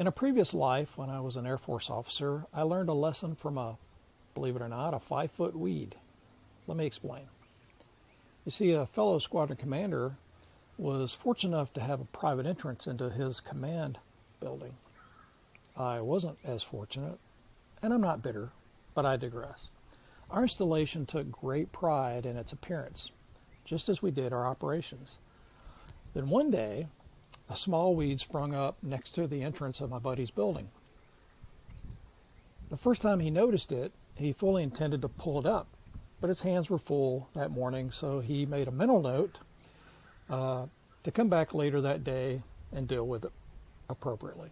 In a previous life, when I was an Air Force officer, I learned a lesson from believe it or not, a 5-foot weed. Let me explain. You see, a fellow squadron commander was fortunate enough to have a private entrance into his command building. I wasn't as fortunate, and I'm not bitter, but I digress. Our installation took great pride in its appearance, just as we did our operations. Then one day, a small weed sprung up next to the entrance of my buddy's building. The first time he noticed it, he fully intended to pull it up, but his hands were full that morning, so he made a mental note to come back later that day and deal with it appropriately.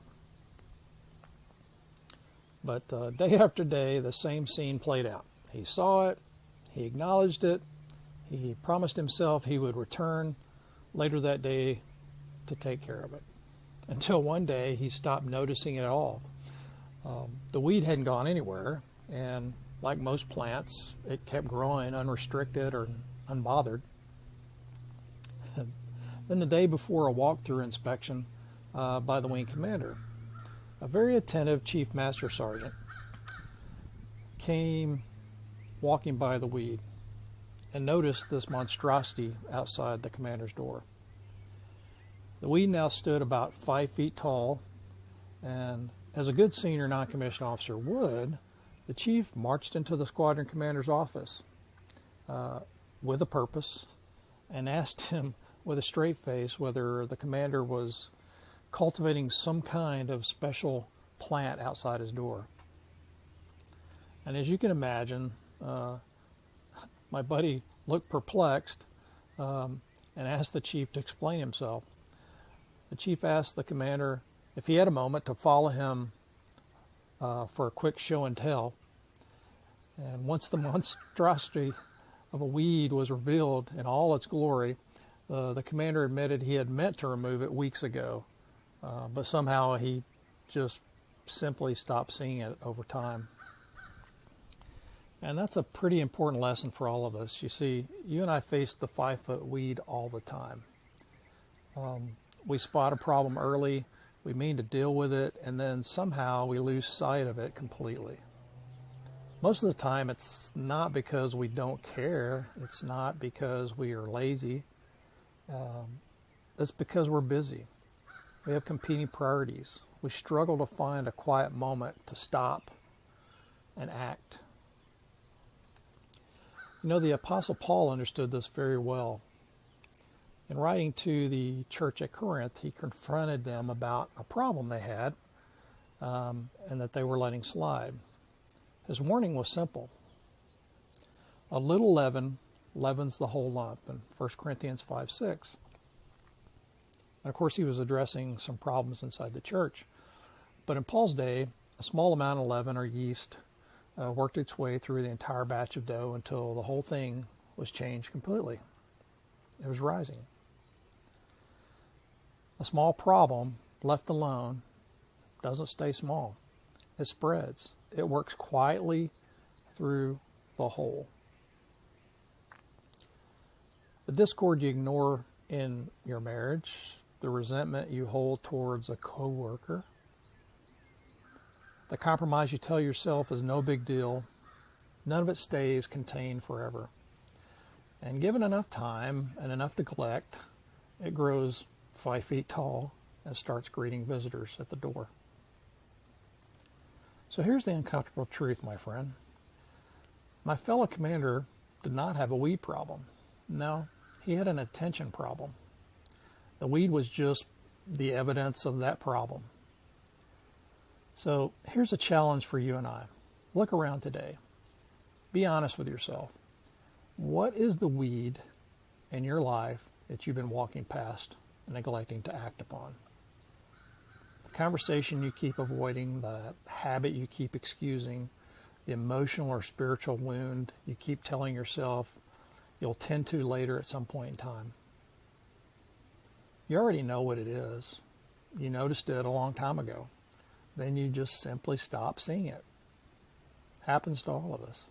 But day after day, the same scene played out. He saw it, he acknowledged it, he promised himself he would return later that day to take care of it. Until one day he stopped noticing it at all. The weed hadn't gone anywhere, and like most plants, it kept growing unrestricted or unbothered. Then the day before a walkthrough inspection by the wing commander, a very attentive Chief Master Sergeant came walking by the weed and noticed this monstrosity outside the commander's door. The weed now stood about 5 feet tall, and as a good senior non-commissioned officer would, the chief marched into the squadron commander's office with a purpose and asked him with a straight face whether the commander was cultivating some kind of special plant outside his door. And as you can imagine, my buddy looked perplexed and asked the chief to explain himself. The chief asked the commander if he had a moment to follow him for a quick show and tell. And once the monstrosity of a weed was revealed in all its glory, the commander admitted he had meant to remove it weeks ago, but somehow he just simply stopped seeing it over time. And that's a pretty important lesson for all of us. You see, you and I face the 5-foot weed all the time. We spot a problem early, we mean to deal with it, and then somehow we lose sight of it completely. Most of the time it's not because we don't care, it's not because we are lazy, it's because we're busy. We have competing priorities. We struggle to find a quiet moment to stop and act. You know, the Apostle Paul understood this very well. In writing to the church at Corinth, he confronted them about a problem they had and that they were letting slide. His warning was simple. A little leaven leavens the whole lump in 1 Corinthians 5:6. And of course, he was addressing some problems inside the church. But in Paul's day, a small amount of leaven or yeast worked its way through the entire batch of dough until the whole thing was changed completely. It was rising. A small problem, left alone, doesn't stay small. It spreads. It works quietly through the whole. The discord you ignore in your marriage, the resentment you hold towards a coworker, the compromise you tell yourself is no big deal, none of it stays contained forever. And given enough time and enough neglect, it grows 5 feet tall and starts greeting visitors at the door. So here's the uncomfortable truth, my friend. My fellow commander did not have a weed problem. No, he had an attention problem. The weed was just the evidence of that problem. So here's a challenge for you and I. Look around today. Be honest with yourself. What is the weed in your life that you've been walking past and neglecting to act upon? The conversation you keep avoiding, the habit you keep excusing, the emotional or spiritual wound you keep telling yourself you'll tend to later at some point in time. You already know what it is. You noticed it a long time ago. Then you just simply stop seeing it. Happens to all of us.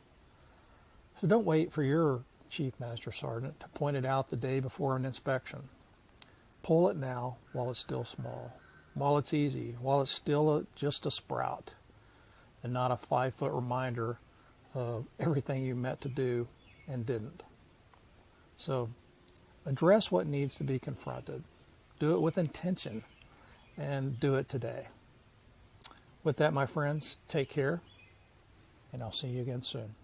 So don't wait for your Chief Master Sergeant to point it out the day before an inspection. Pull it now while it's still small. while it's easy, while it's still just a sprout and not a 5-foot reminder of everything you meant to do and didn't. So address what needs to be confronted. Do it with intention and do it today. With that, my friends, take care, and I'll see you again soon.